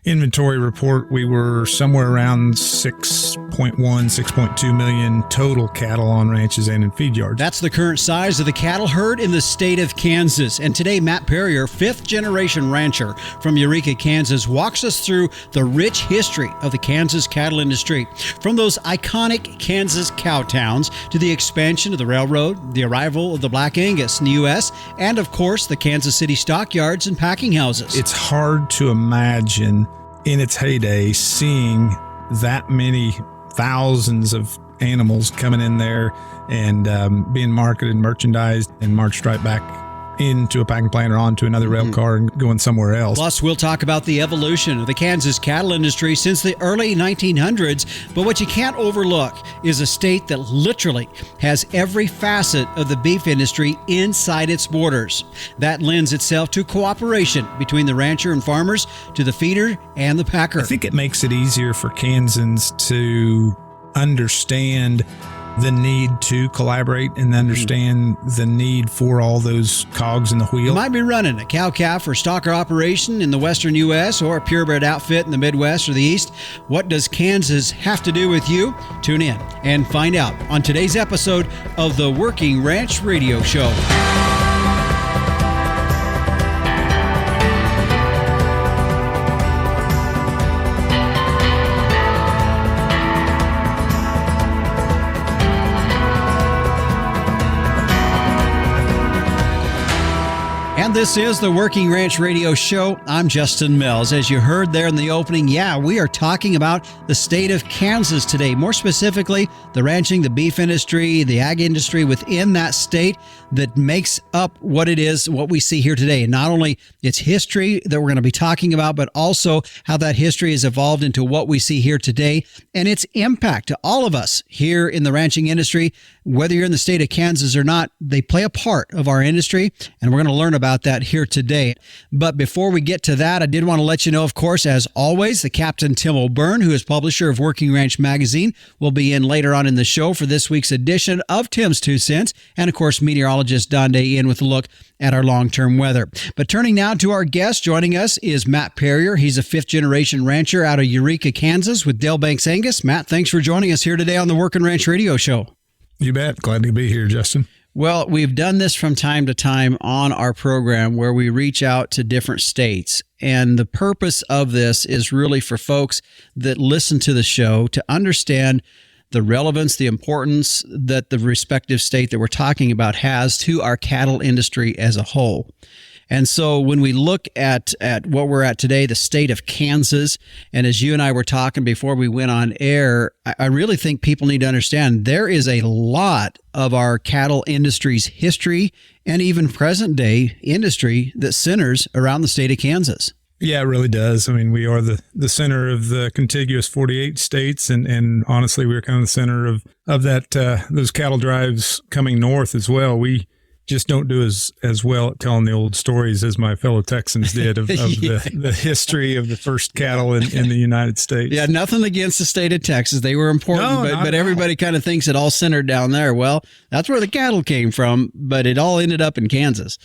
inventory report, we were somewhere around 6.2 million total cattle on ranches and in feed yards. That's the current size of the cattle herd in the state of Kansas. And today, Matt Perrier, fifth-generation rancher from Eureka, Kansas, walks us through the rich history of the Kansas cattle industry. From those iconic Kansas cow towns to the expansion of the railroad, the arrival of the Black Angus in the U.S., and, of course, the Kansas City stockyards and packing houses. It's hard to imagine in its heyday seeing that many thousands of animals coming in there and being marketed, merchandised, and marched right back into a packing plant or onto another rail car and going somewhere else. Plus, we'll talk about the evolution of the Kansas cattle industry since the early 1900s. But what you can't overlook is a state that literally has every facet of the beef industry inside its borders. That lends itself to cooperation between the rancher and farmers, to the feeder and the packer. I think it makes it easier for Kansans to understand the need to collaborate and understand the need for all those cogs in the wheel. You might be running a cow-calf or stocker operation in the western U.S. or a purebred outfit in the Midwest or the East. What does Kansas have to do with you? Tune in and find out on today's episode of the Working Ranch Radio Show. And this is the Working Ranch Radio Show. I'm Justin Mills. As you heard there in the opening, we are talking about the state of Kansas today. More specifically, the ranching, the beef industry, the ag industry within that state that makes up what it is, what we see here today. And not only its history that we're going to be talking about, but also how that history has evolved into what we see here today and its impact to all of us here in the ranching industry. Whether you're in the state of Kansas or not, they play a part of our industry, and we're going to learn about that here today. But before we get to that, I did want to let you know, of course, as always, the Captain Tim O'Byrne, who is publisher of Working Ranch Magazine, will be in later on in the show for this week's edition of Tim's Two Cents, and of course, meteorologist Don Day in with a look at our long-term weather. But turning now to our guest, joining us is Matt Perrier. He's a fifth-generation rancher out of Eureka, Kansas with Dale Banks Angus. Matt, thanks for joining us here today on the Working Ranch Radio Show. You bet. Glad to be here, Justin. Well, we've done this from time to time on our program where we reach out to different states. And the purpose of this is really for folks that listen to the show to understand the relevance, the importance that the respective state that we're talking about has to our cattle industry as a whole. And so when we look at what we're at today, the state of Kansas, and as you and I were talking before we went on air, I really think people need to understand there is a lot of our cattle industry's history and even present day industry that centers around the state of Kansas. Yeah, it really does. I mean, we are the center of the contiguous 48 states, and honestly, we're kind of the center of that those cattle drives coming north as well. We just don't do as well at telling the old stories as my fellow Texans did of the history of the first cattle in the United States. Yeah, nothing against the state of Texas. They were important, but everybody kind of thinks it all centered down there. Well, that's where the cattle came from, but it all ended up in Kansas.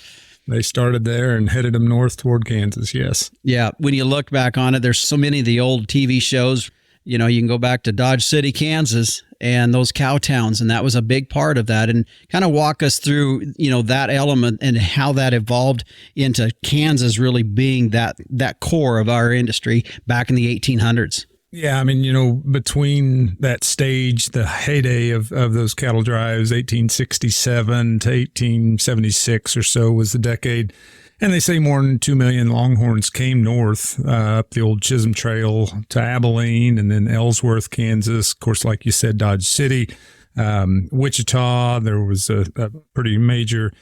They started there and headed them north toward Kansas, yes. Yeah, when you look back on it, there's so many of the old TV shows. You know, you can go back to Dodge City, Kansas, and those cow towns, and that was a big part of that. And kind of walk us through, that element and how that evolved into Kansas really being that core of our industry back in the 1800s. Yeah, I mean, between that stage, the heyday of those cattle drives, 1867 to 1876 or so was the decade. And they say more than 2 million Longhorns came north up the old Chisholm Trail to Abilene and then Ellsworth, Kansas. Of course, like you said, Dodge City, Wichita. There was a pretty major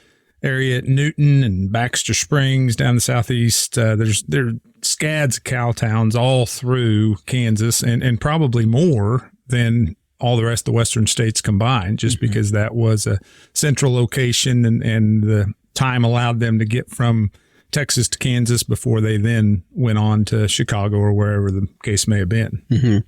area at Newton and Baxter Springs down the southeast. There are scads of cow towns all through Kansas and probably more than all the rest of the western states combined, just because that was a central location and the time allowed them to get from Texas to Kansas before they then went on to Chicago or wherever the case may have been. Mm-hmm.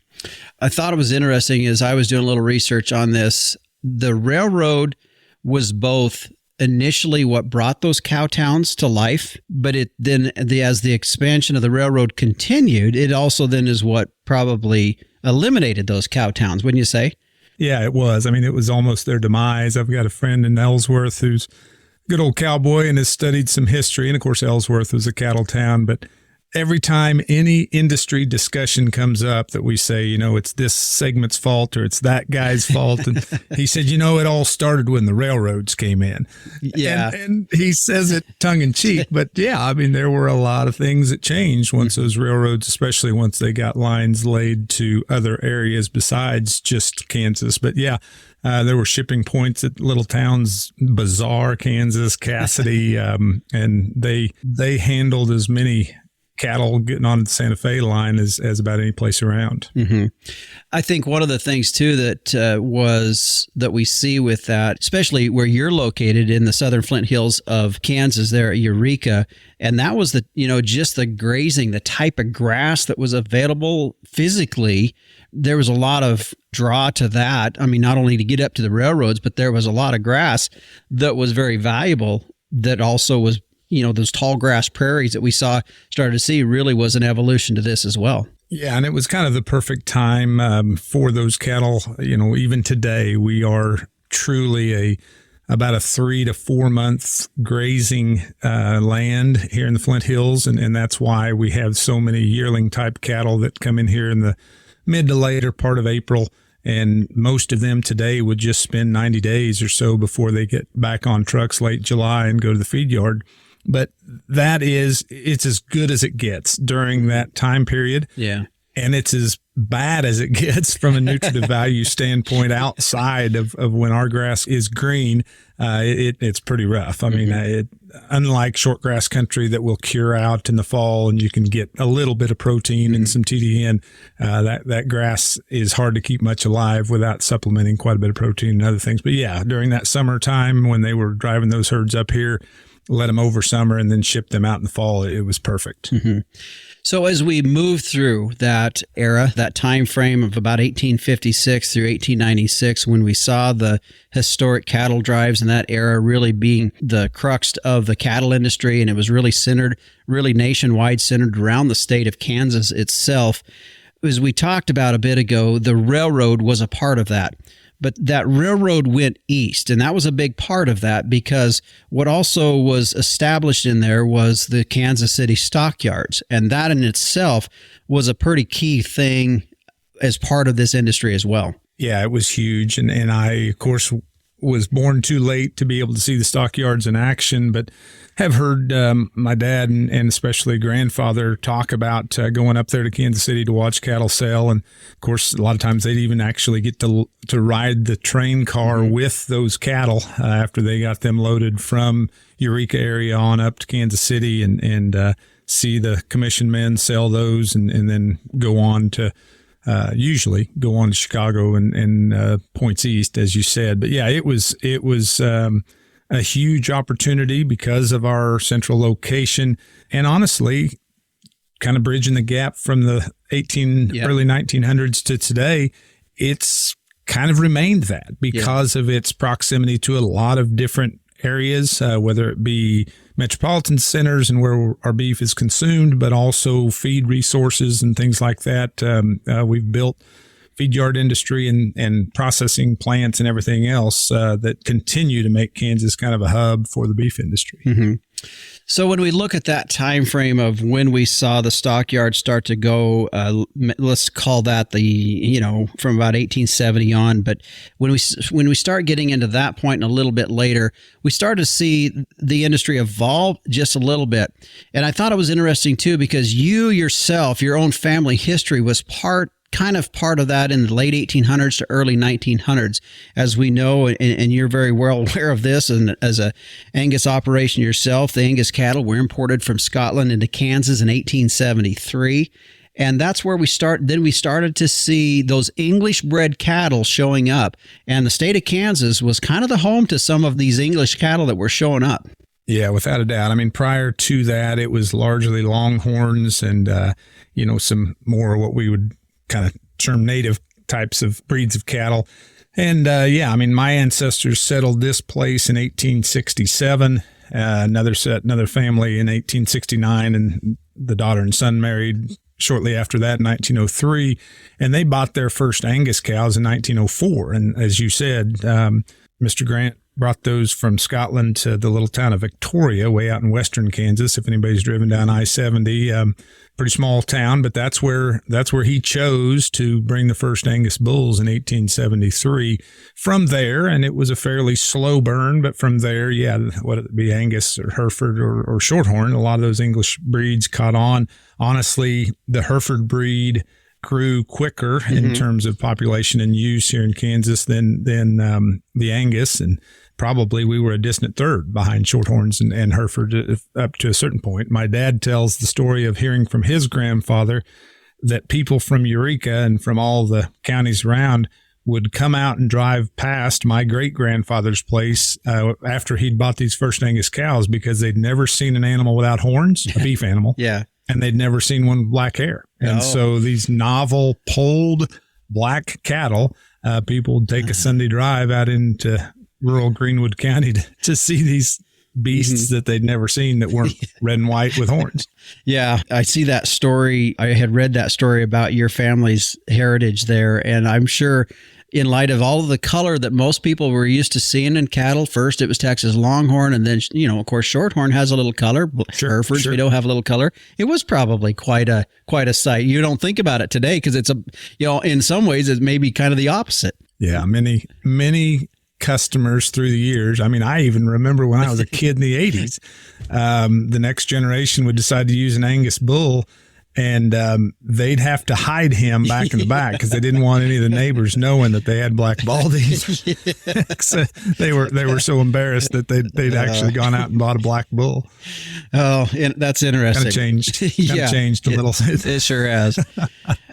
I thought it was interesting as I was doing a little research on this. The railroad was both initially what brought those cow towns to life, but as the expansion of the railroad continued, it also then is what probably eliminated those cow towns, wouldn't you say? Yeah, it was. I mean, it was almost their demise. I've got a friend in Ellsworth who's a good old cowboy and has studied some history. And of course, Ellsworth was a cattle town, but every time any industry discussion comes up that we say, it's this segment's fault or it's that guy's fault. And he said, it all started when the railroads came in. Yeah. And he says it tongue in cheek. But yeah, I mean, there were a lot of things that changed once those railroads, especially once they got lines laid to other areas besides just Kansas. But yeah, there were shipping points at little towns, Bazaar, Kansas, Cassidy, and they handled as many cattle getting on the Santa Fe line as about any place around. Mm-hmm. I think one of the things too that we see with that, especially where you're located in the southern Flint Hills of Kansas, there at Eureka, and that was just the grazing, the type of grass that was available physically. There was a lot of draw to that. I mean, not only to get up to the railroads, but there was a lot of grass that was very valuable. That also was, those tall grass prairies that we started to see really was an evolution to this as well. Yeah, and it was kind of the perfect time for those cattle. Even today, we are truly about a 3 to 4 month grazing land here in the Flint Hills, and that's why we have so many yearling type cattle that come in here in the mid to later part of April. And most of them today would just spend 90 days or so before they get back on trucks late July and go to the feed yard. But it's as good as it gets during that time period. Yeah. And it's as bad as it gets from a nutritive value standpoint outside of when our grass is green. It's pretty rough. I mean, unlike short grass country that will cure out in the fall and you can get a little bit of protein and some TDN, that grass is hard to keep much alive without supplementing quite a bit of protein and other things. But yeah, during that summertime when they were driving those herds up here, let them over summer and then ship them out in the fall, it was perfect. Mm-hmm. So as we move through that era, that time frame of about 1856 through 1896, when we saw the historic cattle drives in that era really being the crux of the cattle industry, and it was really nationwide centered around the state of Kansas itself, as we talked about a bit ago, the railroad was a part of that. But that railroad went east, and that was a big part of that because what also was established in there was the Kansas City stockyards, and that in itself was a pretty key thing as part of this industry as well. Yeah, it was huge, and I, of course, was born too late to be able to see the stockyards in action, but have heard my dad and especially grandfather talk about going up there to Kansas City to watch cattle sell. And of course, a lot of times they'd even actually get to ride the train car with those cattle after they got them loaded from Eureka area on up to Kansas City and see the commission men sell those and then go on to usually go on to Chicago and points east, as you said. But yeah, it was a huge opportunity because of our central location, and honestly, kind of bridging the gap from the early 1900s to today. It's kind of remained that because of its proximity to a lot of different areas, whether it be metropolitan centers and where our beef is consumed, but also feed resources and things like that. We've built feed yard industry and processing plants and everything else that continue to make Kansas kind of a hub for the beef industry. Mm-hmm. So when we look at that time frame of when we saw the stockyards start to go, let's call that from about 1870 on. But when we start getting into that point and a little bit later, we start to see the industry evolve just a little bit. And I thought it was interesting too, because you yourself, your own family history was part of that in the late 1800s to early 1900s. As we know, and you're very well aware of this, and as a Angus operation yourself, the Angus cattle were imported from Scotland into Kansas in 1873. And that's where we started to see those English-bred cattle showing up. And the state of Kansas was kind of the home to some of these English cattle that were showing up. Yeah, without a doubt. I mean, prior to that, it was largely Longhorns and, some more what we would kind of term native types of breeds of cattle. And my ancestors settled this place in 1867. Another family in 1869, and the daughter and son married shortly after that in 1903, and they bought their first Angus cows in 1904. And as you said, Mr. Grant brought those from Scotland to the little town of Victoria, way out in western Kansas. If anybody's driven down I-70, pretty small town, but that's where he chose to bring the first Angus bulls in 1873. From there, and it was a fairly slow burn, but from there, whether it be Angus or Hereford or Shorthorn, a lot of those English breeds caught on. Honestly, the Hereford breed grew quicker in terms of population and use here in Kansas than the Angus, and probably we were a distant third behind Shorthorns and Hereford up to a certain point. My dad tells the story of hearing from his grandfather that people from Eureka and from all the counties around would come out and drive past my great-grandfather's place after he'd bought these first Angus cows because they'd never seen an animal without horns, a beef animal. Yeah. And they'd never seen one with black hair. And so these novel polled black cattle, people would take a Sunday drive out into rural Greenwood County to see these beasts that they'd never seen that weren't red and white with horns. Yeah, I see that story. I had read that story about your family's heritage there, and I'm sure in light of all of the color that most people were used to seeing in cattle, first it was Texas Longhorn, and then, of course, Shorthorn has a little color. Herefords, we don't have a little color. It was probably quite a sight. You don't think about it today because it's in some ways it may be kind of the opposite. Yeah, many customers through the years. I mean, I even remember when I was a kid in the 80s, the next generation would decide to use an Angus bull, and they'd have to hide him back in the back because they didn't want any of the neighbors knowing that they had black baldies. So they were so embarrassed that they'd actually gone out and bought a black bull. Oh, that's interesting. Kind of changed a little. It sure has.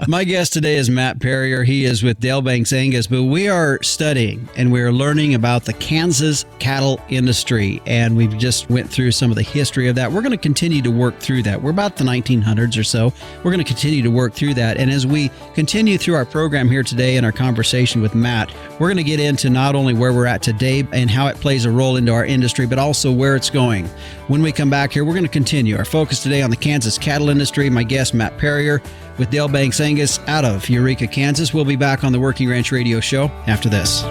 My guest today is Matt Perrier. He is with Dale Banks Angus, but we are studying and we're learning about the Kansas cattle industry, and we've just went through some of the history of that. We're going to continue to work through that. We're about the 1900s or so. We're going to continue to work through that. And as we continue through our program here today and our conversation with Matt, we're going to get into not only where we're at today and how it plays a role into our industry, but also where it's going. When we come back here, we're going to continue our focus today on the Kansas cattle industry. My guest, Matt Perrier, with Dale Banks Angus out of Eureka, Kansas. We'll be back on the Working Ranch Radio Show after this.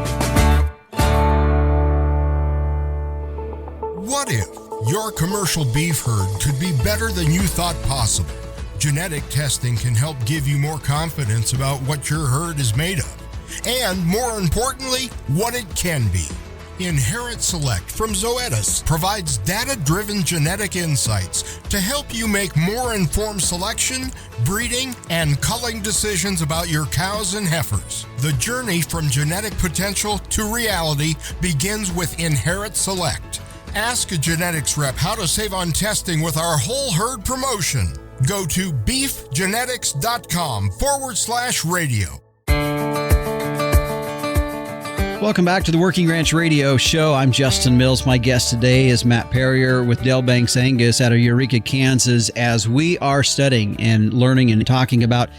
What if your commercial beef herd could be better than you thought possible? Genetic testing can help give you more confidence about what your herd is made of, and more importantly, what it can be. Inherit Select from Zoetis provides data-driven genetic insights to help you make more informed selection, breeding, and culling decisions about your cows and heifers. The journey from genetic potential to reality begins with Inherit Select. Ask a genetics rep how to save on testing with our whole herd promotion. Go to beefgenetics.com/radio. Welcome back to the Working Ranch Radio Show. I'm Justin Mills. My guest today is Matt Perrier with Dale Banks Angus out of Eureka, Kansas, as we are studying and learning and talking about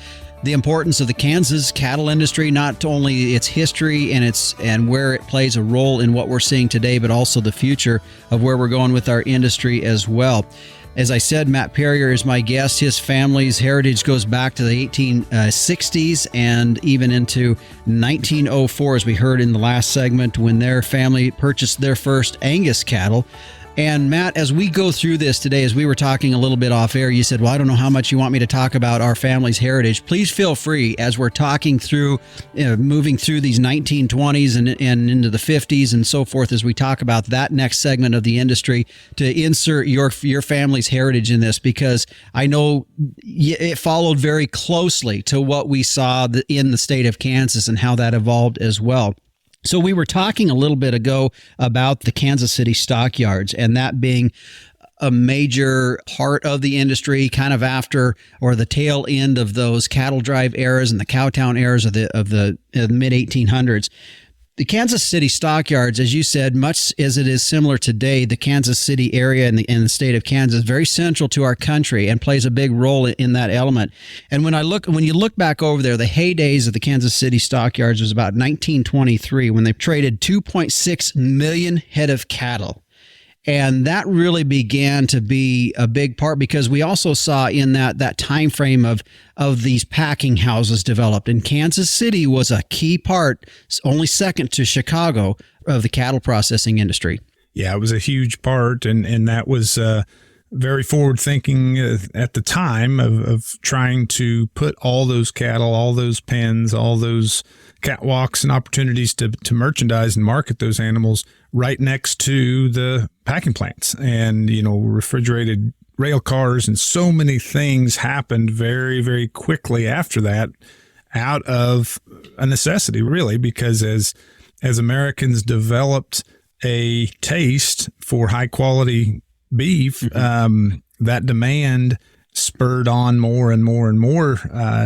the importance of the Kansas cattle industry, not only its history and where it plays a role in what we're seeing today, but also the future of where we're going with our industry as well. As I said, Matt Perrier is my guest. His family's heritage goes back to the 1860s and even into 1904, as we heard in the last segment, when their family purchased their first Angus cattle. And Matt, as we go through this today, as we were talking a little bit off air, you said, well, I don't know how much you want me to talk about our family's heritage. Please feel free, as we're talking through, moving through these 1920s and into the 50s and so forth, as we talk about that next segment of the industry, to insert your family's heritage in this, because I know it followed very closely to what we saw in the state of Kansas and how that evolved as well. So we were talking a little bit ago about the Kansas City stockyards, and that being a major part of the industry kind of after or the tail end of those cattle drive eras and the cowtown eras of the mid 1800s. The Kansas City stockyards, as you said, much as it is similar today, the Kansas City area and the state of Kansas, very central to our country and plays a big role in that element. And when you look back over there, the heydays of the Kansas City stockyards was about 1923 when they traded 2.6 million head of cattle. And that really began to be a big part because we also saw in that time frame of these packing houses developed. And Kansas City was a key part, only second to Chicago, of the cattle processing industry. Yeah, it was a huge part. And that was very forward thinking at the time of trying to put all those cattle, all those pens, all those catwalks and opportunities to merchandise and market those animals right next to the packing plants and, refrigerated rail cars, and so many things happened very, very quickly after that out of a necessity, really, because as Americans developed a taste for high quality beef, that demand spurred on more and more and more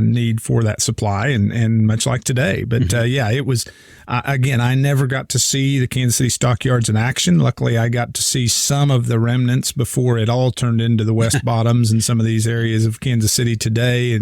need for that supply, and much like today. But it was, again, I never got to see the Kansas City stockyards in action. Luckily, I got to see some of the remnants before it all turned into the West Bottoms and some of these areas of Kansas City today.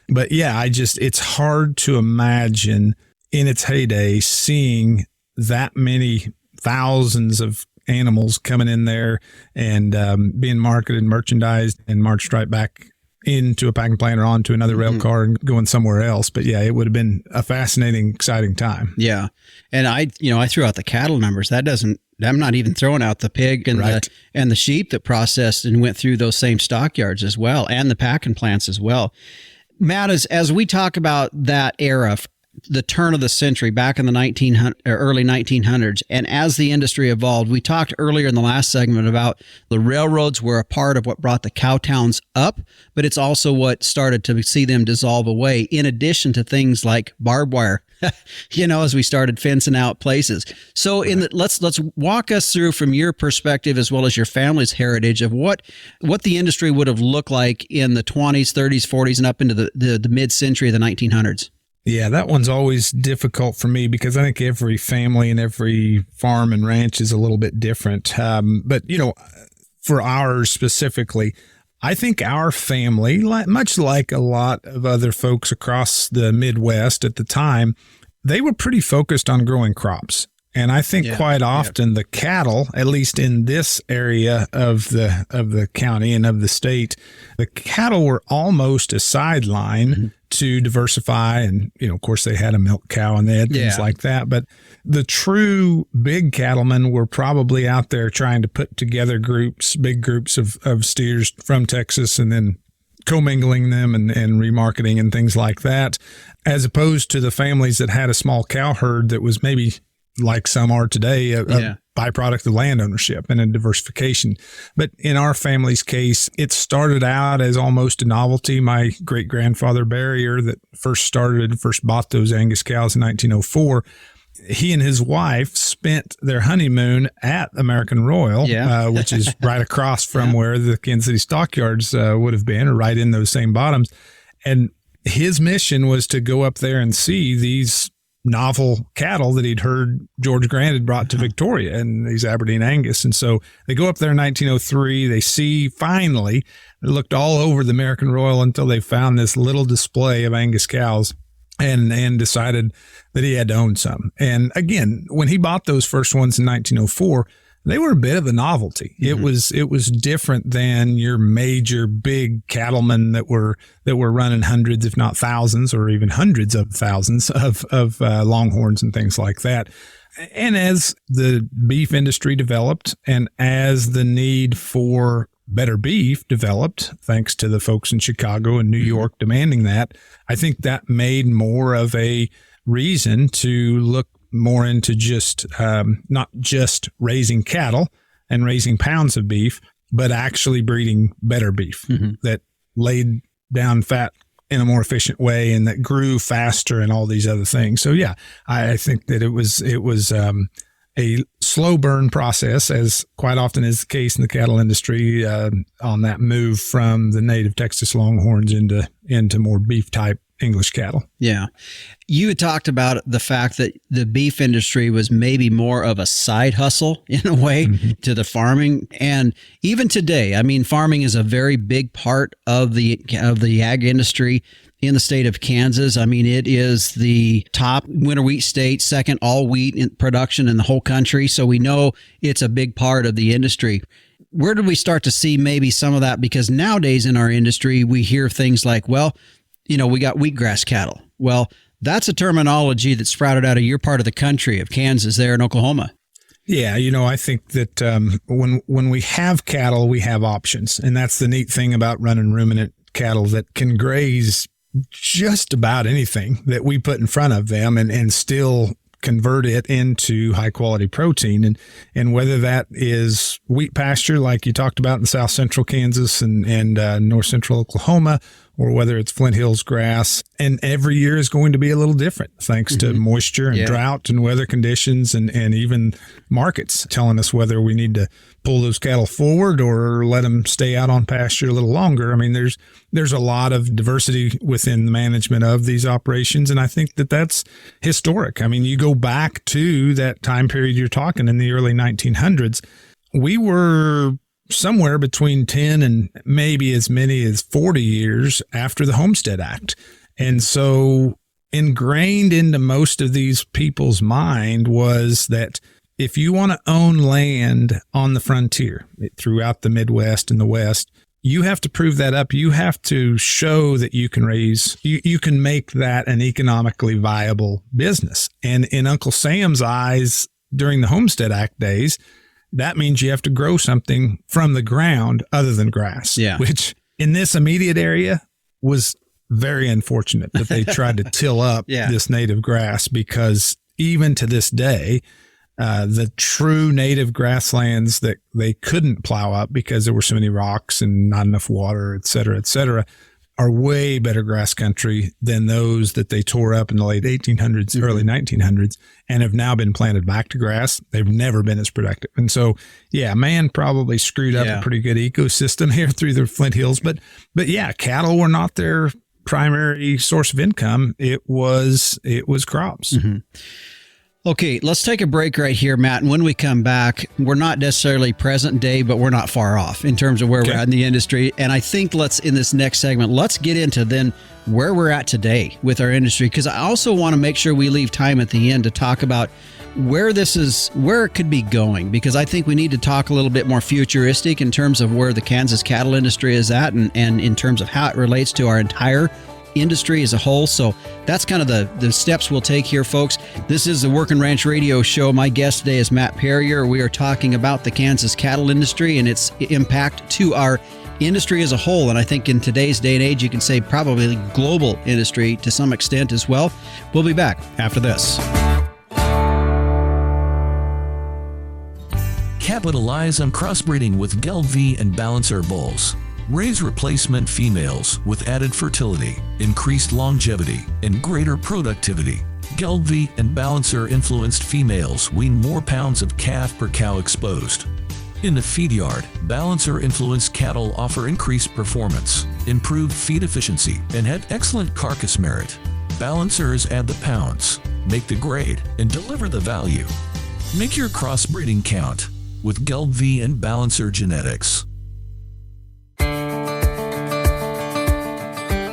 But it's hard to imagine in its heyday seeing that many thousands of animals coming in there and being marketed and merchandised and marched right back into a packing plant or onto another rail car and going somewhere else. But yeah, it would have been a fascinating, exciting time. Yeah. And I threw out the cattle numbers. I'm not even throwing out the pig and the sheep that processed and went through those same stockyards as well, and the packing plants as well. Matt, as we talk about that era, the turn of the century, back in the early 1900s, and as the industry evolved, we talked earlier in the last segment about the railroads were a part of what brought the cow towns up, but it's also what started to see them dissolve away, in addition to things like barbed wire, as we started fencing out places. So let's walk us through from your perspective as well as your family's heritage of what the industry would have looked like in the 20s, 30s, 40s, and up into the mid-century of the 1900s. Yeah, that one's always difficult for me because I think every family and every farm and ranch is a little bit different. But, for ours specifically, I think our family, much like a lot of other folks across the Midwest at the time, they were pretty focused on growing crops. And I think quite often the cattle, at least in this area of the county and of the state, the cattle were almost a sideline to diversify. And, of course, they had a milk cow and they had things like that. But the true big cattlemen were probably out there trying to put together big groups of steers from Texas and then commingling them and remarketing and things like that, as opposed to the families that had a small cow herd that was maybe, like some are today, a byproduct of land ownership and a diversification. But in our family's case, it started out as almost a novelty. My great-grandfather Barrier that first bought those Angus cows in 1904, he and his wife spent their honeymoon at American Royal, which is right across from where the Kansas City stockyards would have been, or right in those same bottoms. And his mission was to go up there and see these novel cattle that he'd heard George Grant had brought to Victoria, and these Aberdeen Angus. And so they go up there in 1903. They see, finally, they looked all over the American Royal until they found this little display of Angus cows and decided that he had to own some. And again, when he bought those first ones in 1904, they were a bit of a novelty. It was different than your major big cattlemen that were running hundreds, if not thousands, or even hundreds of thousands of longhorns and things like that. And as the beef industry developed, and as the need for better beef developed, thanks to the folks in Chicago and New York demanding that, I think that made more of a reason to look more into just not just raising cattle and raising pounds of beef, but actually breeding better beef that laid down fat in a more efficient way and that grew faster and all these other things. So yeah, I think that it was a slow burn process, as quite often is the case in the cattle industry, on that move from the native Texas Longhorns into more beef type English cattle. Yeah. You had talked about the fact that the beef industry was maybe more of a side hustle in a way to the farming. And even today, I mean, farming is a very big part of the ag industry in the state of Kansas. I mean, it is the top winter wheat state, second all wheat in production in the whole country. So we know it's a big part of the industry. Where did we start to see maybe some of that? Because nowadays in our industry, we hear things like, well, you know, we got wheatgrass cattle. Well, that's a terminology that sprouted out of your part of the country of Kansas there in Oklahoma. Yeah, you know, I think that when we have cattle, we have options. And that's the neat thing about running ruminant cattle, that can graze just about anything that we put in front of them and still convert it into high quality protein. And whether that is wheat pasture, like you talked about in south central Kansas and north central Oklahoma, or whether it's Flint Hills grass. And every year is going to be a little different thanks to moisture and drought and weather conditions and even markets telling us whether we need to pull those cattle forward or let them stay out on pasture a little longer. I mean, there's a lot of diversity within the management of these operations. And I think that that's historic. I mean, you go back to that time period you're talking in the early 1900s, we were somewhere between 10 and maybe as many as 40 years after the Homestead Act. And so ingrained into most of these people's mind was that if you want to own land on the frontier throughout the Midwest and the West, you have to prove that up. You have to show that you can you can make that an economically viable business. And in Uncle Sam's eyes during the Homestead Act days, that means you have to grow something from the ground other than grass, which in this immediate area was very unfortunate that they tried to till up this native grass, because even to this day, the true native grasslands that they couldn't plow up because there were so many rocks and not enough water, et cetera, are way better grass country than those that they tore up in the late 1800s, early 1900s, and have now been planted back to grass. They've never been as productive. And so, man probably screwed up a pretty good ecosystem here through the Flint Hills. But yeah, cattle were not their primary source of income. It was crops. Okay, let's take a break right here, Matt. And when we come back, we're not necessarily present day, but we're not far off in terms of where we're at in the industry. And I think in this next segment, let's get into then where we're at today with our industry, because I also want to make sure we leave time at the end to talk about where it could be going, because I think we need to talk a little bit more futuristic in terms of where the Kansas cattle industry is at and in terms of how it relates to our entire industry as a whole. So that's kind of the steps we'll take here, folks. This is the Working Ranch Radio Show. My guest today is Matt Perrier. We are talking about the Kansas cattle industry and its impact to our industry as a whole. And I think in today's day and age, you can say probably global industry to some extent as well. We'll be back after this. Capitalize on crossbreeding with Geld V and Balancer bulls. Raise replacement females with added fertility, increased longevity, and greater productivity. Geld V and Balancer influenced females wean more pounds of calf per cow exposed. In the feed yard, Balancer influenced cattle offer increased performance, improved feed efficiency, and had excellent carcass merit. Balancers add the pounds, make the grade, and deliver the value. Make your crossbreeding count with Geld V and Balancer genetics.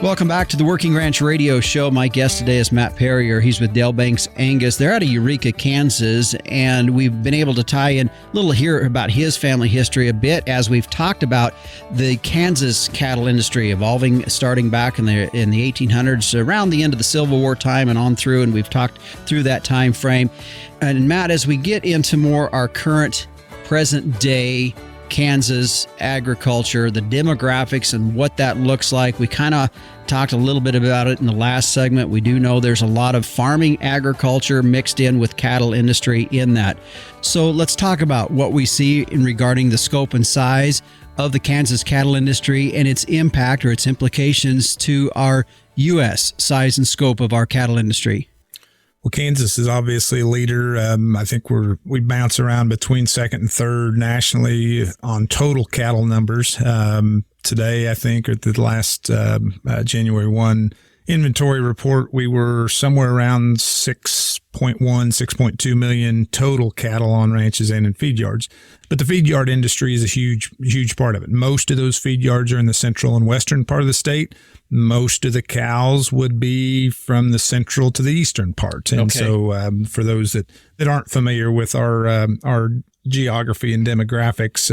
Welcome back to the Working Ranch Radio Show. My guest today is Matt Perrier. He's with Dale Banks Angus. They're out of Eureka, Kansas, and we've been able to tie in a little here about his family history a bit as we've talked about the Kansas cattle industry evolving, starting back in the 1800s, around the end of the Civil War time and on through, and we've talked through that time frame. And Matt, as we get into more our current, present day Kansas agriculture, the demographics and what that looks like. We kind of talked a little bit about it in the last segment. We do know there's a lot of farming agriculture mixed in with cattle industry in that. So let's talk about what we see in regarding the scope and size of the Kansas cattle industry and its impact or its implications to our U.S. size and scope of our cattle industry. Well, Kansas is obviously a leader. I think we bounce around between second and third nationally on total cattle numbers. Today, I think, or the last January 1 inventory report, we were somewhere around 6.1, 6.2 million total cattle on ranches and in feed yards. But the feed yard industry is a huge part of it. Most of those feed yards are in the central and western part of the state. Most of the cows would be from the central to the eastern part. And so for those that aren't familiar with our geography and demographics,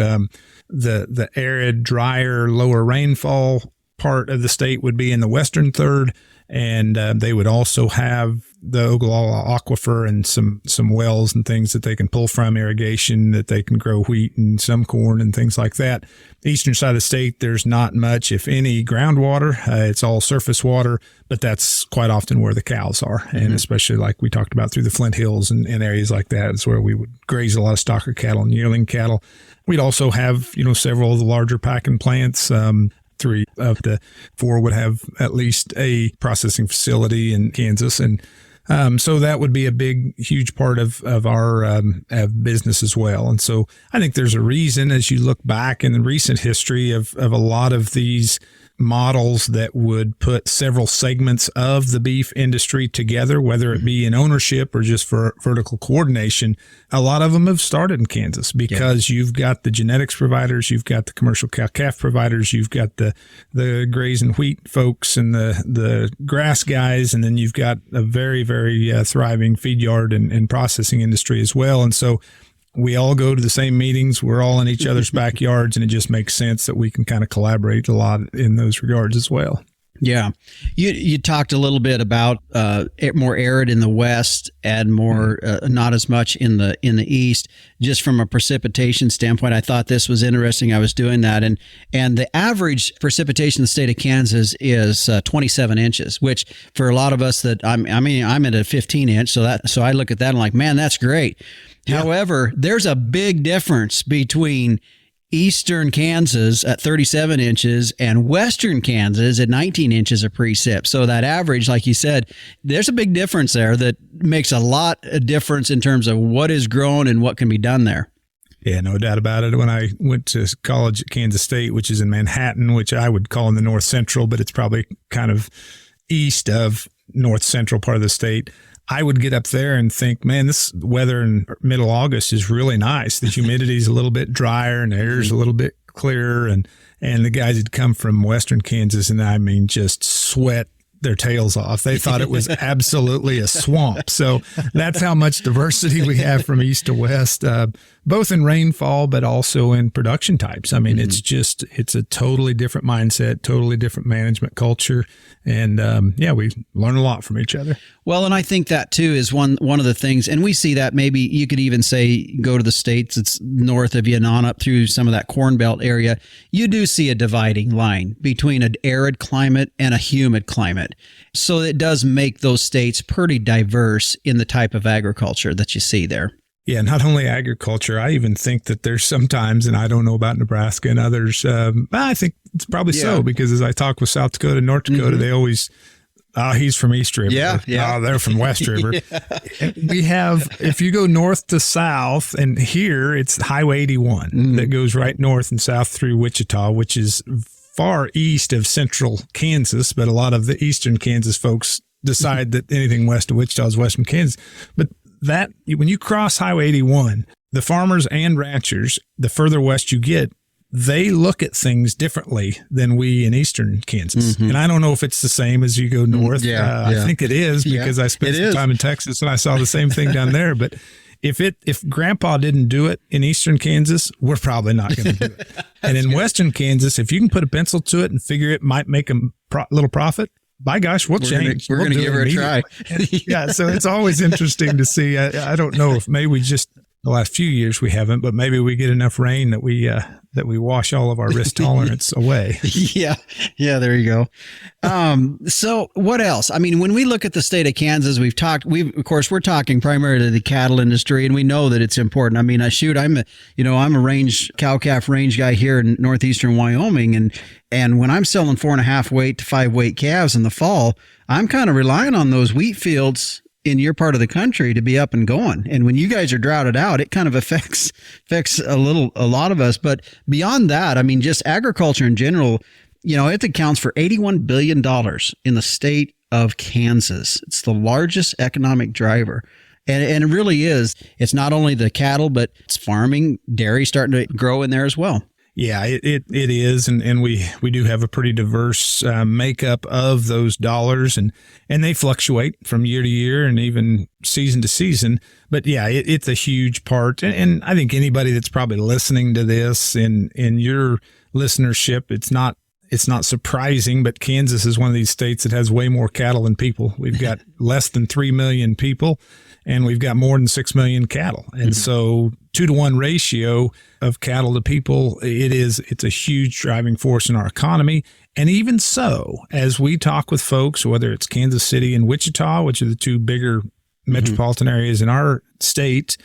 the arid, drier, lower rainfall part of the state would be in the western third, and they would also have the Ogallala Aquifer and some wells and things that they can pull from, irrigation that they can grow wheat and some corn and things like that. The eastern side of the state, there's not much, if any, groundwater. It's all surface water, but that's quite often where the cows are, and especially like we talked about through the Flint Hills and areas like that is where we would graze a lot of stocker cattle and yearling cattle. We'd also have, several of the larger packing plants. 3 of the 4 would have at least a processing facility in Kansas. And so that would be a huge part of our business as well. And so I think there's a reason, as you look back in the recent history of a lot of these models that would put several segments of the beef industry together, whether it be in ownership or just for vertical coordination. A lot of them have started in Kansas because you've got the genetics providers, you've got the commercial cow-calf providers, you've got the graze and wheat folks and the grass guys, and then you've got a very, very thriving feed yard and processing industry as well. And so we all go to the same meetings. We're all in each other's backyards, and it just makes sense that we can kind of collaborate a lot in those regards as well. Yeah. You talked a little bit about more arid in the west and more not as much in the east. Just from a precipitation standpoint, I thought this was interesting. I was doing that, and the average precipitation in the state of Kansas is 27 inches, which for a lot of us I'm at a 15 inch, so I look at that and I'm like, man, that's great. Yeah. However, there's a big difference between eastern Kansas at 37 inches and western Kansas at 19 inches of precip. So that average, like you said, there's a big difference there that makes a lot of difference in terms of what is grown and what can be done there. Yeah, no doubt about it. When I went to college at Kansas State, which is in Manhattan, which I would call in the north central, but it's probably kind of east of north central part of the state, I would get up there and think, man, this weather in middle August is really nice. The humidity is a little bit drier and the air is a little bit clearer. And the guys had come from western Kansas, and I mean, just sweat their tails off. They thought it was absolutely a swamp. So that's how much diversity we have from east to west, both in rainfall, but also in production types. I mean, it's a totally different mindset, totally different management culture. And we learn a lot from each other. Well, and I think that too is one of the things, and we see that maybe you could even say go to the states, it's north of you and on up through some of that Corn Belt area. You do see a dividing line between an arid climate and a humid climate. So it does make those states pretty diverse in the type of agriculture that you see there. Yeah, not only agriculture, I even think that there's sometimes, and I don't know about Nebraska and others, I think it's probably so, because as I talk with South Dakota and North Dakota, they always, he's from East River. Yeah. They're from West River. We have, if you go north to south, and here it's Highway 81 that goes right north and south through Wichita, which is far east of central Kansas, but a lot of the eastern Kansas folks decide that anything west of Wichita is western Kansas. But that when you cross Highway 81, the farmers and ranchers, the further west you get, they look at things differently than we in eastern Kansas. And I don't know if it's the same as you go north. I think it is, because I spent some time in Texas and I saw the same thing down there. But if Grandpa didn't do it in eastern Kansas, we're probably not going to do it. And in western Kansas, if you can put a pencil to it and figure it might make a little profit, by gosh, we'll change. We're going to give her a try. Yeah, so it's always interesting to see. I don't know if maybe we just the last few years we haven't, but maybe we get enough rain that we wash all of our risk tolerance away. Yeah, there you go. So what else? I mean, when we look at the state of Kansas, we're talking primarily to the cattle industry, and we know that it's important. I mean, I'm a cow-calf range guy here in northeastern Wyoming, and when I'm selling 4.5 weight to 5 weight calves in the fall, I'm kind of relying on those wheat fields in your part of the country to be up and going. And when you guys are droughted out, it kind of affects a lot of us. But beyond that, I mean, just agriculture in general, it accounts for $81 billion in the state of Kansas. It's the largest economic driver. And it really is. It's not only the cattle, but it's farming, dairy starting to grow in there as well. Yeah, it is, and we do have a pretty diverse makeup of those dollars, and they fluctuate from year to year and even season to season. But yeah, it's a huge part, and I think anybody that's probably listening to this in your listenership, it's not surprising, but Kansas is one of these states that has way more cattle than people. We've got less than 3 million people, and we've got more than 6 million cattle. And so 2-to-1 ratio of cattle to people, it's a huge driving force in our economy. And even so, as we talk with folks, whether it's Kansas City and Wichita, which are the two bigger metropolitan areas in our state,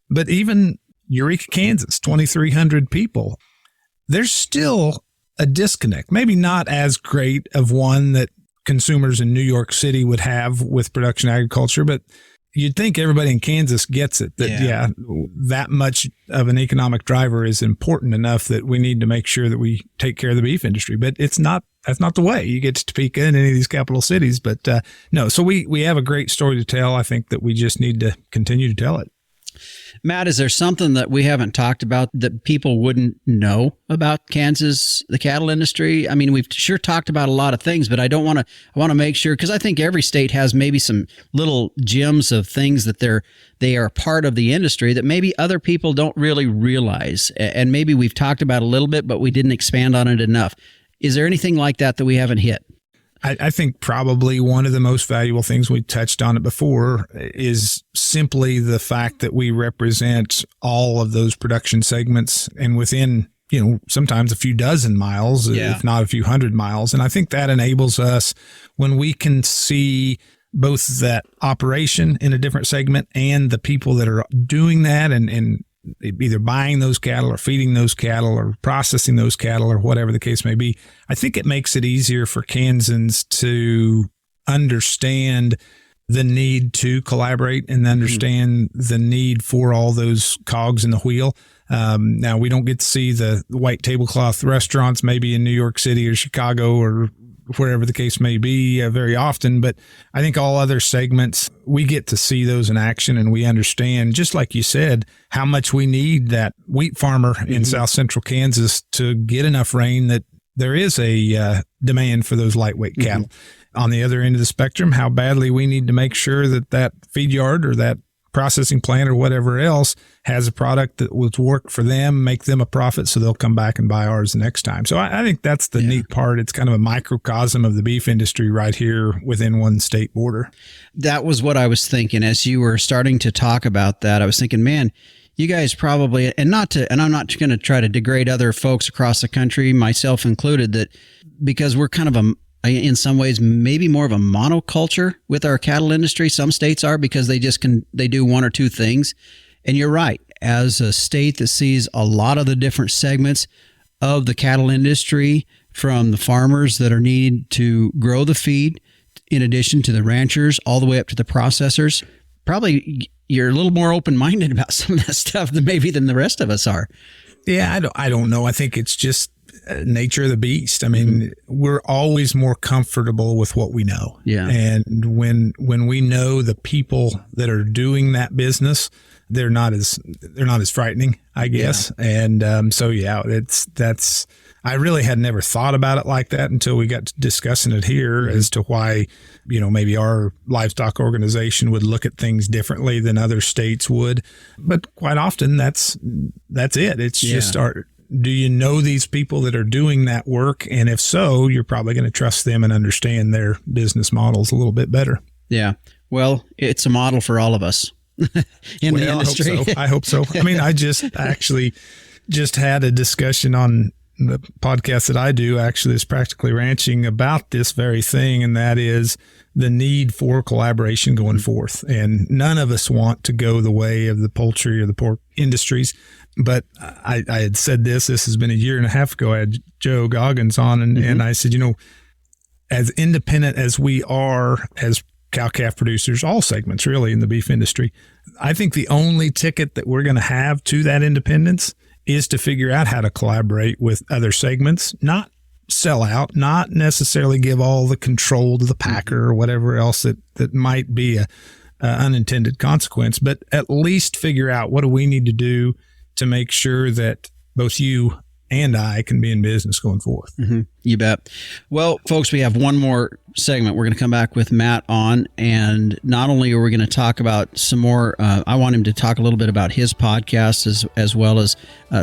but even Eureka, Kansas, 2,300 people, there's still a disconnect, maybe not as great of one that consumers in New York City would have with production agriculture, but you'd think everybody in Kansas gets it, that that much of an economic driver is important enough that we need to make sure that we take care of the beef industry. But that's not the way. You get to Topeka and any of these capital cities, but no. So we have a great story to tell. I think that we just need to continue to tell it. Matt, is there something that we haven't talked about that people wouldn't know about Kansas, the cattle industry? I mean, we've sure talked about a lot of things, but I want to make sure, because I think every state has maybe some little gems of things that they are part of the industry that maybe other people don't really realize. And maybe we've talked about a little bit, but we didn't expand on it enough. Is there anything like that we haven't hit? I think probably one of the most valuable things, we touched on it before, is simply the fact that we represent all of those production segments and within, sometimes a few dozen miles, if not a few hundred miles. And I think that enables us, when we can see both that operation in a different segment and the people that are doing that and either buying those cattle or feeding those cattle or processing those cattle or whatever the case may be, I think it makes it easier for Kansans to understand the need to collaborate and understand the need for all those cogs in the wheel. Now, we don't get to see the white tablecloth restaurants maybe in New York City or Chicago or wherever the case may be very often, but I think all other segments, we get to see those in action, and we understand, just like you said, how much we need that wheat farmer in South Central Kansas to get enough rain that there is a demand for those lightweight cattle. On the other end of the spectrum, how badly we need to make sure that feed yard or that processing plant or whatever else has a product that will work for them, make them a profit, so they'll come back and buy ours the next time. So I think that's the neat part. It's kind of a microcosm of the beef industry right here within one state border. That was what I was thinking as you were starting to talk about that. I was thinking, man, you guys probably, and I'm not going to try to degrade other folks across the country, myself included, that because we're kind of in some ways, maybe more of a monoculture with our cattle industry. Some states are, because they do one or two things. And you're right. As a state that sees a lot of the different segments of the cattle industry, from the farmers that are needed to grow the feed, in addition to the ranchers, all the way up to the processors, probably you're a little more open-minded about some of that stuff than the rest of us are. Yeah, I don't know. I think it's just nature of the beast. I mean, we're always more comfortable with what we know. Yeah. And when we know the people that are doing that business, they're not as frightening, I guess. Yeah. And so that's I really had never thought about it like that until we got to discussing it here as to why, maybe our livestock organization would look at things differently than other states would. But quite often that's it. It's just do you know these people that are doing that work? And if so, you're probably going to trust them and understand their business models a little bit better. Yeah. Well, it's a model for all of us in the industry. I hope so. I mean, I actually had a discussion on the podcast that I do, actually, is Practically Ranching, about this very thing, and that is the need for collaboration going forth. And none of us want to go the way of the poultry or the pork industries. But I had said this has been a year and a half ago. I had Joe Goggins on, and I said, as independent as we are as cow-calf producers, all segments really in the beef industry, I think the only ticket that we're going to have to that independence is to figure out how to collaborate with other segments, not sell out, not necessarily give all the control to the packer or whatever else that might be a unintended consequence, but at least figure out what do we need to do to make sure that both you and I can be in business going forth. Mm-hmm. You bet. Well, folks, we have one more segment. We're going to come back with Matt on, and not only are we going to talk about some more, I want him to talk a little bit about his podcast as well as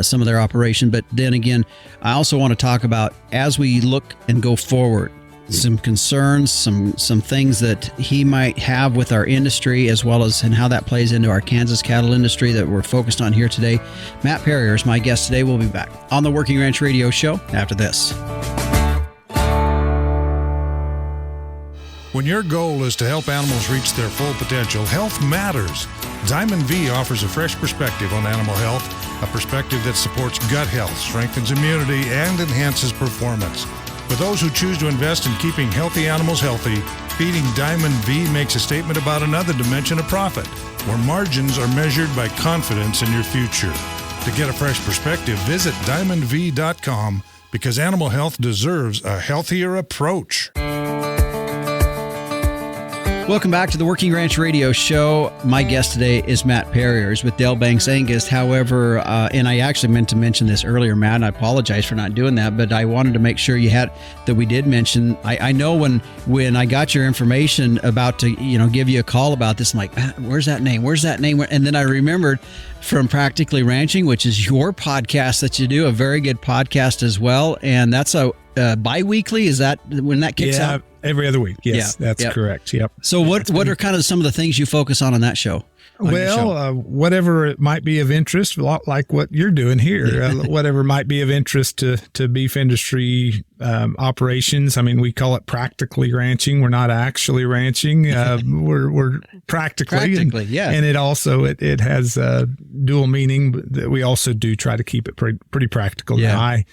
some of their operation. But then again, I also want to talk about, as we look and go forward, some concerns, some things that he might have with our industry, as well as and how that plays into our Kansas cattle industry that we're focused on here today. Matt Perrier is my guest today. We'll be back on the Working Ranch Radio Show after this. When your goal is to help animals reach their full potential, health matters. Diamond V offers a fresh perspective on animal health, a perspective that supports gut health, strengthens immunity, and enhances performance. For those who choose to invest in keeping healthy animals healthy, feeding Diamond V makes a statement about another dimension of profit, where margins are measured by confidence in your future. To get a fresh perspective, visit diamondv.com, because animal health deserves a healthier approach. Welcome back to the Working Ranch Radio Show. My guest today is Matt Perrier. He's with Dale Banks Angus. However, and I actually meant to mention this earlier, Matt, and I apologize for not doing that, but I wanted to make sure you had that we did mention. I know when I got your information about to give you a call about this, I'm like, where's that name? Where's that name? And then I remembered from Practically Ranching, which is your podcast that you do, a very good podcast as well, and that's a bi-weekly. Is that when that kicks out? Every other week. Yes, that's correct. Yep. So what are kind of some of the things you focus on that show? Whatever it might be of interest, a lot like what you're doing here, whatever might be of interest to beef industry operations. I mean, we call it practically ranching. We're not actually ranching. We're practically, and it also it has a dual meaning, but we also do try to keep it pretty practical. Yeah. Now,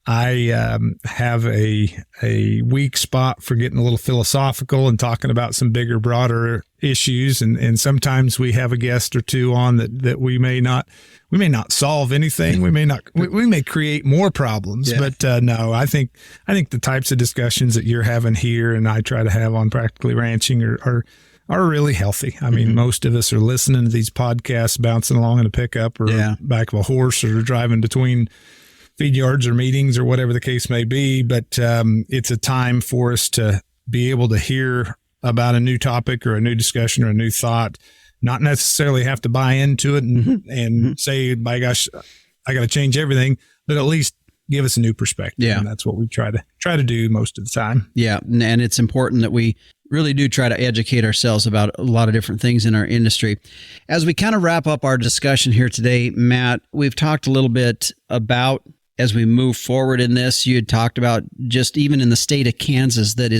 I have a weak spot for getting a little philosophical and talking about some bigger, broader issues. And sometimes we have a guest or two on that we may not solve anything. We may create more problems, but no, I think the types of discussions that you're having here and I try to have on Practically Ranching are really healthy. I mean, most of us are listening to these podcasts, bouncing along in a pickup or back of a horse or driving between feed yards or meetings or whatever the case may be. But it's a time for us to be able to hear about a new topic or a new discussion or a new thought, not necessarily have to buy into it and say, by gosh, I got to change everything, but at least give us a new perspective. Yeah. And that's what we try to do most of the time. Yeah. And it's important that we really do try to educate ourselves about a lot of different things in our industry. As we kind of wrap up our discussion here today, Matt, we've talked a little bit about, as we move forward in this, you had talked about just even in the state of Kansas that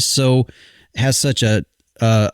has such a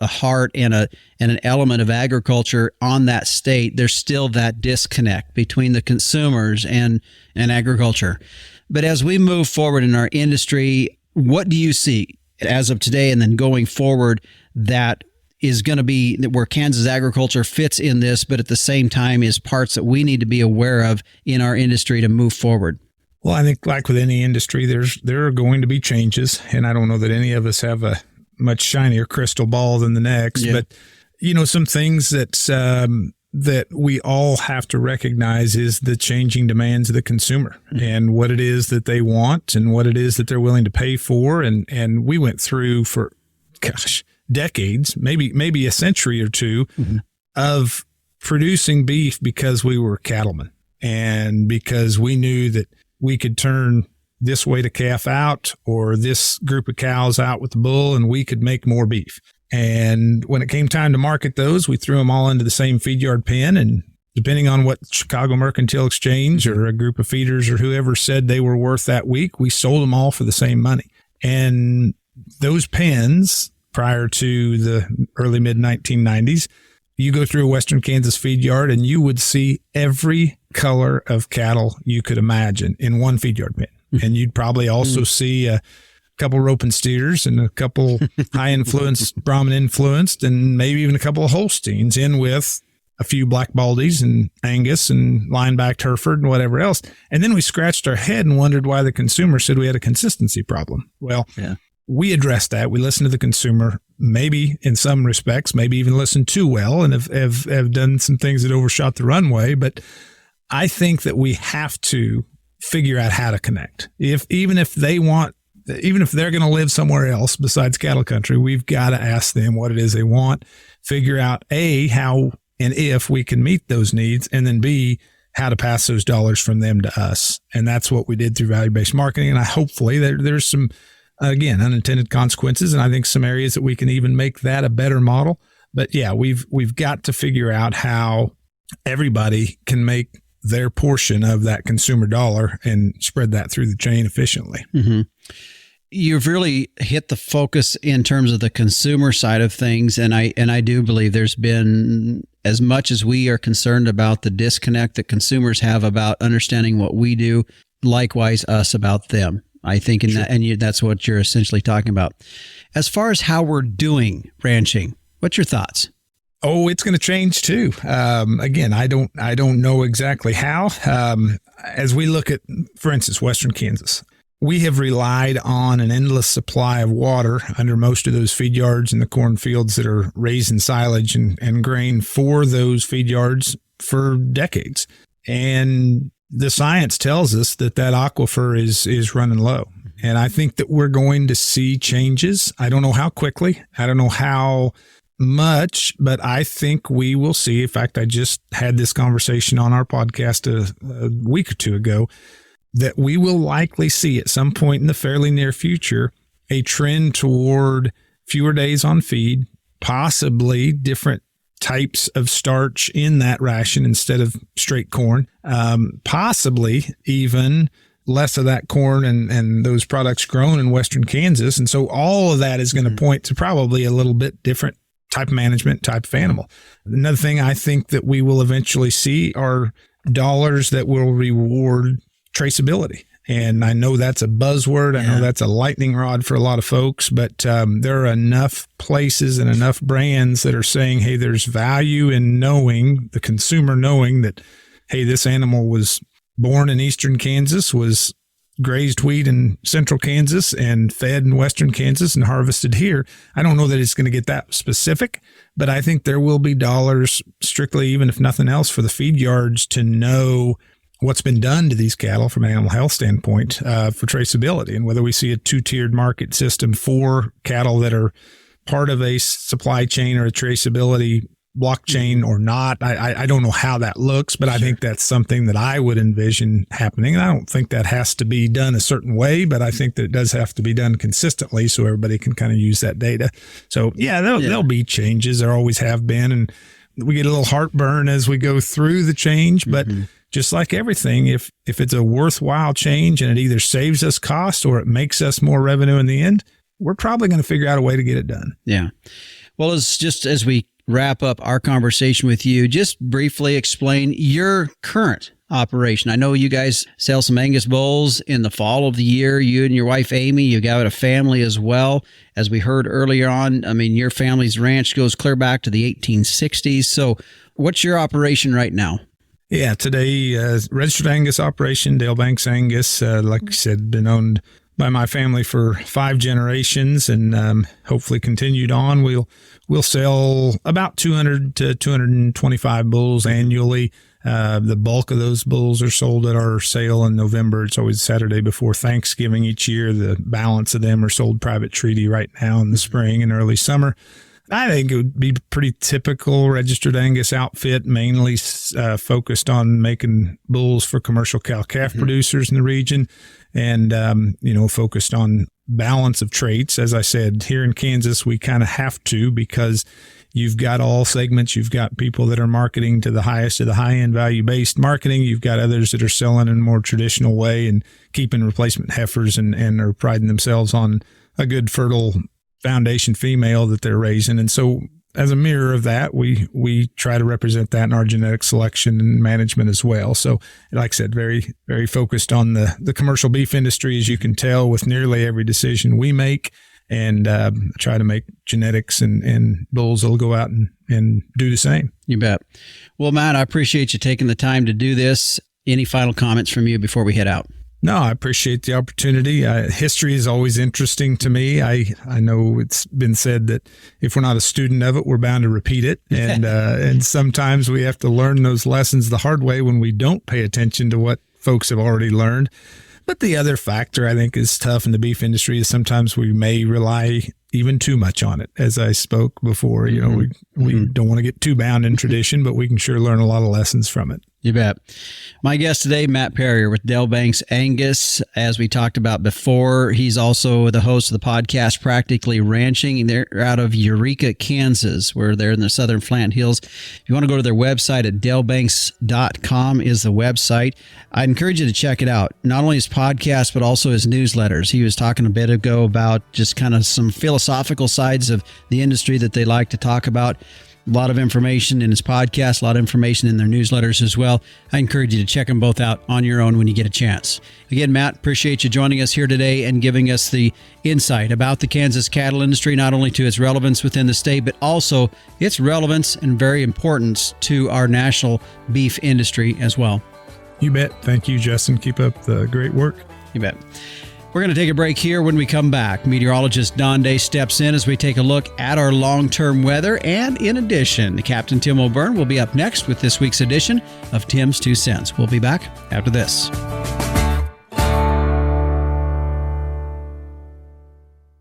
heart and an element of agriculture on that state. There's still that disconnect between the consumers and agriculture. But as we move forward in our industry, what do you see as of today and then going forward that is going to be where Kansas agriculture fits in this, but at the same time is parts that we need to be aware of in our industry to move forward? Well, I think like with any industry, there are going to be changes, and I don't know that any of us have a much shinier crystal ball than the next. Yeah. But some things that we all have to recognize is the changing demands of the consumer and what it is that they want and what it is that they're willing to pay for. And we went through for decades, maybe a century or two of producing beef because we were cattlemen and because we knew that we could turn this weight of calf out or this group of cows out with the bull and we could make more beef. And when it came time to market those, we threw them all into the same feed yard pen. And depending on what Chicago Mercantile Exchange or a group of feeders or whoever said they were worth that week, we sold them all for the same money. And those pens, prior to the early mid-1990s, you go through a Western Kansas feed yard and you would see every color of cattle you could imagine in one feed yard pen. And you'd probably also see a couple roping steers and a couple high influenced, Brahman influenced, and maybe even a couple of Holsteins in with a few black baldies and Angus and line-backed Hereford and whatever else. And then we scratched our head and wondered why the consumer said we had a consistency problem. Well, we addressed that. We listened to the consumer, maybe in some respects, maybe even listened too well, and have done some things that overshot the runway. But I think that we have to figure out how to connect. Even if they're going to live somewhere else besides cattle country, we've got to ask them what it is they want, figure out A, how and if we can meet those needs, and then B, how to pass those dollars from them to us. And that's what we did through value-based marketing. And hopefully there's some, again, unintended consequences. And I think some areas that we can even make that a better model. But yeah, we've got to figure out how everybody can make their portion of that consumer dollar and spread that through the chain efficiently. Mm-hmm. You've really hit the focus in terms of the consumer side of things. And I do believe there's been, as much as we are concerned about the disconnect that consumers have about understanding what we do, likewise us about them. I think that's what you're essentially talking about. As far as how we're doing ranching, what's your thoughts? Oh, it's going to change too. Again, I don't know exactly how. As we look at, for instance, Western Kansas, we have relied on an endless supply of water under most of those feed yards and the cornfields that are raising silage and grain for those feed yards for decades. And the science tells us that aquifer is running low. And I think that we're going to see changes. I don't know how quickly. I don't know how much, but I think we will see. In fact, I just had this conversation on our podcast a week or two ago, that we will likely see at some point in the fairly near future a trend toward fewer days on feed, possibly different types of starch in that ration instead of straight corn, possibly even less of that corn and those products grown in Western Kansas. And so all of that is going to point to probably a little bit different type of management, type of animal. Another thing I think that we will eventually see are dollars that will reward traceability. And I know that's a buzzword. I know that's a lightning rod for a lot of folks, but there are enough places and enough brands that are saying, hey, there's value in knowing, the consumer knowing that, hey, this animal was born in Eastern Kansas, was grazed wheat in Central Kansas and fed in Western Kansas and harvested here. I don't know that it's going to get that specific, but I think there will be dollars strictly, even if nothing else, for the feed yards to know what's been done to these cattle from an animal health standpoint for traceability, and whether we see a two-tiered market system for cattle that are part of a supply chain or a traceability blockchain or not. I don't know how that looks, but I think that's something that I would envision happening. And I don't think that has to be done a certain way, but I think that it does have to be done consistently so everybody can kind of use that data. So there'll be changes. There always have been. And we get a little heartburn as we go through the change, but just like everything, if it's a worthwhile change and it either saves us cost or it makes us more revenue in the end, we're probably going to figure out a way to get it done. Yeah. Well, as we wrap up our conversation with you, just briefly explain your current operation. I know you guys sell some Angus bulls in the fall of the year. You and your wife, Amy, you got a family as well. As we heard earlier on, I mean, your family's ranch goes clear back to the 1860s. So what's your operation right now? Yeah, today, registered Angus operation, Dale Banks Angus, like I said, been owned by my family for 5 generations and hopefully continued on. We'll sell about 200 to 225 bulls annually. The bulk of those bulls are sold at our sale in November. It's always Saturday before Thanksgiving each year. The balance of them are sold private treaty right now in the spring and early summer. I think it would be pretty typical registered Angus outfit, mainly focused on making bulls for commercial cow-calf producers in the region, and focused on balance of traits. As I said, here in Kansas, we kind of have to, because you've got all segments. You've got people that are marketing to the highest of the high-end value-based marketing. You've got others that are selling in a more traditional way and keeping replacement heifers and are priding themselves on a good, fertile foundation female that they're raising. And so as a mirror of that, we try to represent that in our genetic selection and management as well. So like I said, very, very focused on the commercial beef industry, as you can tell with nearly every decision we make, and try to make genetics and bulls that'll go out and do the same. You bet. Well, Matt, I appreciate you taking the time to do this. Any final comments from you before we head out? No, I appreciate the opportunity. History is always interesting to me. I know it's been said that if we're not a student of it, we're bound to repeat it. And sometimes we have to learn those lessons the hard way when we don't pay attention to what folks have already learned. But the other factor I think is tough in the beef industry is sometimes we may rely even too much on it. As I spoke before, we don't want to get too bound in tradition, but we can sure learn a lot of lessons from it. You bet. My guest today, Matt Perrier with Dell Banks Angus. As we talked about before, he's also the host of the podcast Practically Ranching. They're out of Eureka, Kansas, where they're in the Southern Flint Hills. If you want to go to their website at dellbanks.com is the website. I'd encourage you to check it out. Not only his podcast, but also his newsletters. He was talking a bit ago about just kind of some philosophical sides of the industry that they like to talk about. A lot of information in his podcast, a lot of information in their newsletters as well. I encourage you to check them both out on your own when you get a chance. Again, Matt, appreciate you joining us here today and giving us the insight about the Kansas cattle industry, not only to its relevance within the state, but also its relevance and very importance to our national beef industry as well. You bet. Thank you, Justin. Keep up the great work. You bet. We're going to take a break here. When we come back, meteorologist Don Day steps in as we take a look at our long-term weather. And in addition, Captain Tim O'Byrne will be up next with this week's edition of Tim's 2 Cents. We'll be back after this.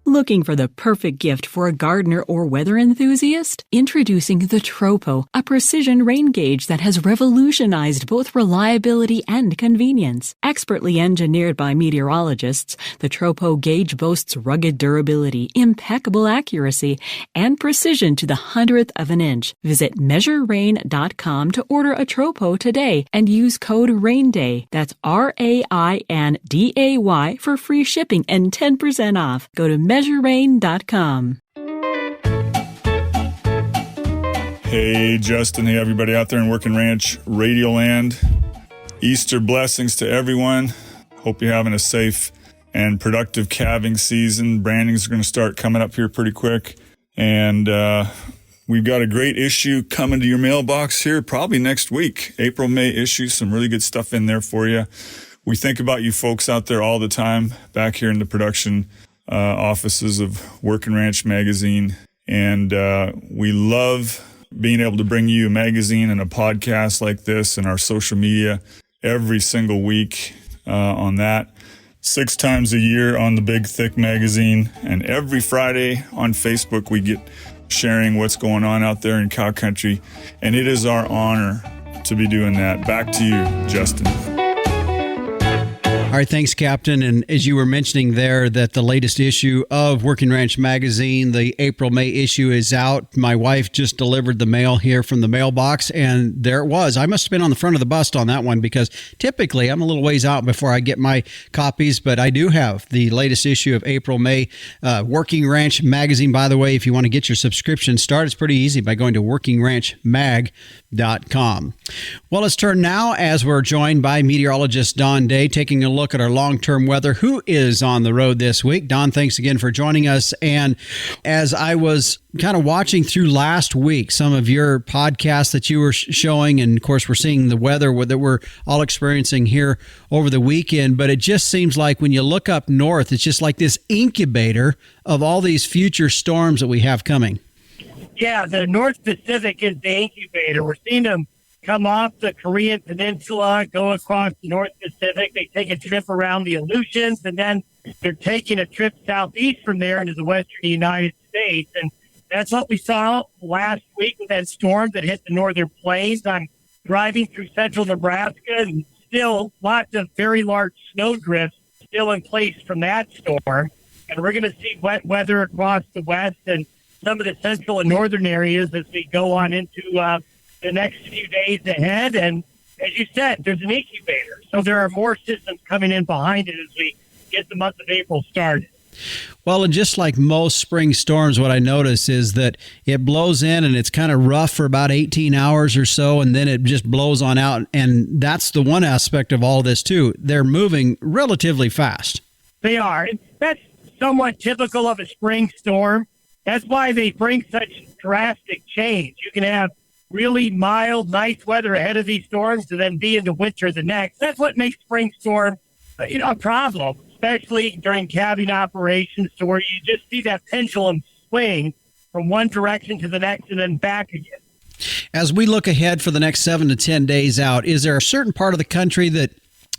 Looking for the perfect gift for a gardener or weather enthusiast? Introducing the Tropo, a precision rain gauge that has revolutionized both reliability and convenience. Expertly engineered by meteorologists, the Tropo gauge boasts rugged durability, impeccable accuracy, and precision to the 100th of an inch. Visit measurerain.com to order a Tropo today and use code RAINDAY. That's RAINDAY for free shipping and 10% off. Go to measurerain.com. Hey, Justin. Hey, everybody out there in Working Ranch Radio Land. Easter blessings to everyone. Hope you're having a safe and productive calving season. Brandings are going to start coming up here pretty quick. And we've got a great issue coming to your mailbox here probably next week. April, May issue. Some really good stuff in there for you. We think about you folks out there all the time back here in the production offices of Working Ranch Magazine. And we love being able to bring you a magazine and a podcast like this and our social media every single week on that. 6 times a year on the Big Thick magazine. And every Friday on Facebook, we get sharing what's going on out there in cow country. And it is our honor to be doing that. Back to you, Justin. All right, thanks, Captain. And as you were mentioning there that the latest issue of Working Ranch Magazine, the April-May issue is out. My wife just delivered the mail here from the mailbox, and there it was. I must have been on the front of the bus on that one because typically I'm a little ways out before I get my copies, but I do have the latest issue of April-May Working Ranch Magazine. By the way, if you want to get your subscription started, it's pretty easy by going to workingranchmag.com. Well, let's turn now as we're joined by meteorologist Don Day, taking a look at our long-term weather. Who is on the road this week? Don, thanks again for joining us. And as I was kind of watching through last week, some of your podcasts that you were showing, and of course we're seeing the weather that we're all experiencing here over the weekend, but it just seems like when you look up north, it's just like this incubator of all these future storms that we have coming. Yeah, the North Pacific is the incubator. We're seeing them come off the Korean Peninsula, go across the North Pacific. They take a trip around the Aleutians, and then they're taking a trip southeast from there into the western United States. And that's what we saw last week with that storm that hit the northern plains. I'm driving through central Nebraska, and still lots of very large snow drifts still in place from that storm. And we're going to see wet weather across the west and some of the central and northern areas as we go on into the next few days ahead. And as you said, there's an incubator. So there are more systems coming in behind it as we get the month of April started. Well, and just like most spring storms, what I notice is that it blows in and it's kind of rough for about 18 hours or so, and then it just blows on out. And that's the one aspect of all this, too. They're moving relatively fast. They are. And that's somewhat typical of a spring storm. That's why they bring such drastic change. You can have really mild, nice weather ahead of these storms to then be into winter the next. That's what makes spring storm, a problem, especially during calving operations, to where you just see that pendulum swing from one direction to the next and then back again. As we look ahead for the next 7 to 10 days out, is there a certain part of the country that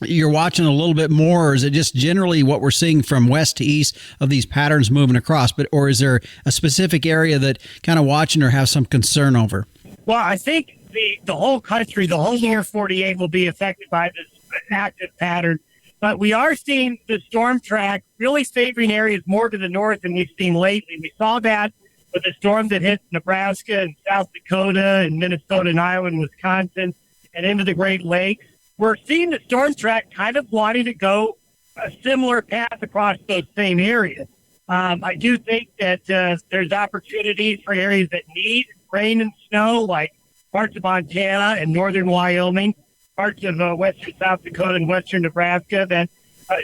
you're watching a little bit more, or is it just generally what we're seeing from west to east of these patterns moving across? Or is there a specific area that kind of watching or have some concern over? Well, I think the whole country, the whole lower 48 will be affected by this active pattern. But we are seeing the storm track really favoring areas more to the north than we've seen lately. We saw that with the storms that hit Nebraska and South Dakota and Minnesota and Iowa and Wisconsin and into the Great Lakes. We're seeing the storm track kind of wanting to go a similar path across those same areas. I do think that there's opportunities for areas that need rain and snow, like parts of Montana and northern Wyoming, parts of western South Dakota and western Nebraska that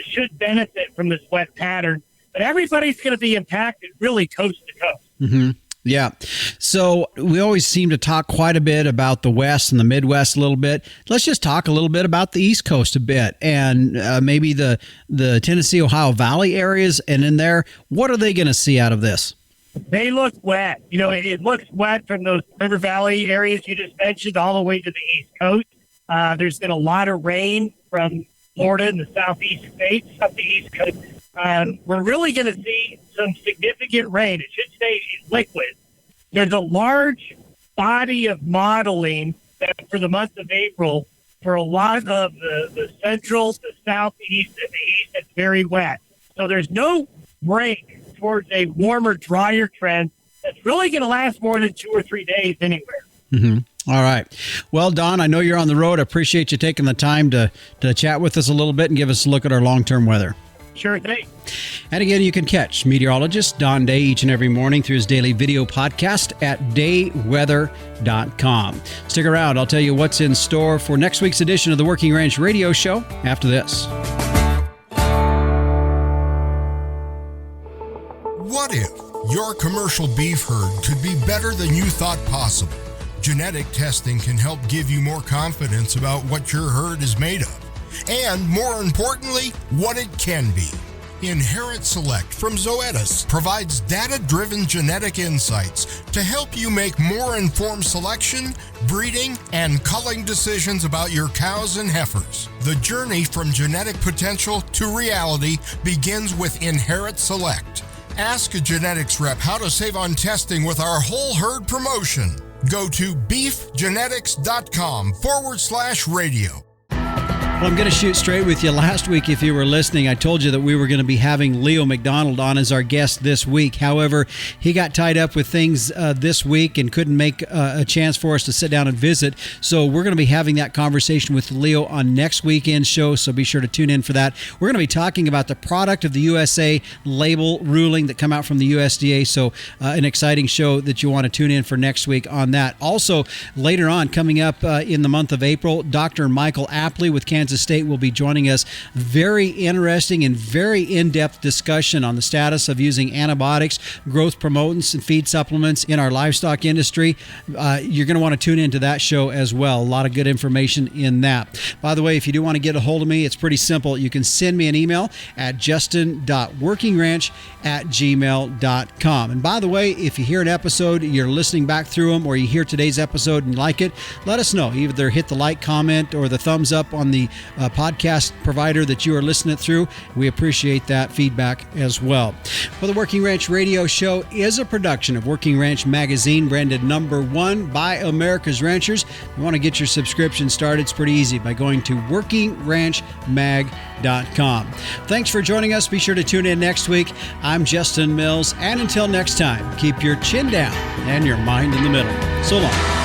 should benefit from this wet pattern. But everybody's going to be impacted really coast to coast. Mm-hmm. Yeah. So we always seem to talk quite a bit about the West and the Midwest a little bit. Let's just talk a little bit about the East Coast a bit, and maybe the Tennessee, Ohio Valley areas. And in there, what are they going to see out of this? They look wet. It looks wet from those River Valley areas you just mentioned all the way to the East Coast. There's been a lot of rain from Florida and the southeast states up the East Coast. We're really going to see some significant rain. It should stay liquid. There's a large body of modeling that for the month of April, for a lot of the central, the southeast, and the east, it's very wet. So there's no break towards a warmer, drier trend that's really going to last more than 2 or 3 days anywhere. Mm-hmm. All right. Well, Don, I know you're on the road. I appreciate you taking the time to chat with us a little bit and give us a look at our long-term weather. Sure thing. And again, you can catch meteorologist Don Day each and every morning through his daily video podcast at dayweather.com. Stick around. I'll tell you what's in store for next week's edition of the Working Ranch Radio Show after this. What if your commercial beef herd could be better than you thought possible? Genetic testing can help give you more confidence about what your herd is made of. And more importantly, what it can be. Inherit Select from Zoetis provides data-driven genetic insights to help you make more informed selection, breeding, and culling decisions about your cows and heifers. The journey from genetic potential to reality begins with Inherit Select. Ask a genetics rep how to save on testing with our whole herd promotion. Go to beefgenetics.com/radio. Well, I'm going to shoot straight with you. Last week, if you were listening, I told you that we were going to be having Leo McDonald on as our guest this week. However, he got tied up with things this week and couldn't make a chance for us to sit down and visit. So we're going to be having that conversation with Leo on next weekend's show, so be sure to tune in for that. We're going to be talking about the product of the USA label ruling that come out from the USDA, so an exciting show that you want to tune in for next week on that. Also, later on, coming up in the month of April, Dr. Michael Apley with Kansas State will be joining us. Very interesting and very in-depth discussion on the status of using antibiotics, growth promotants, and feed supplements in our livestock industry. You're going to want to tune into that show as well. A lot of good information in that. By the way, if you do want to get a hold of me, it's pretty simple. You can send me an email at justin.workingranch@gmail.com. And by the way, if you hear an episode, you're listening back through them, or you hear today's episode and like it, let us know. Either hit the like, comment, or the thumbs up on the podcast provider that you are listening through. We appreciate that feedback as well. Well, the Working Ranch Radio Show is a production of Working Ranch Magazine, branded #1 by America's Ranchers. If you want to get your subscription started, it's pretty easy by going to workingranchmag.com. Thanks for joining us. Be sure to tune in next week. I'm Justin Mills, and until next time, keep your chin down and your mind in the middle. So long.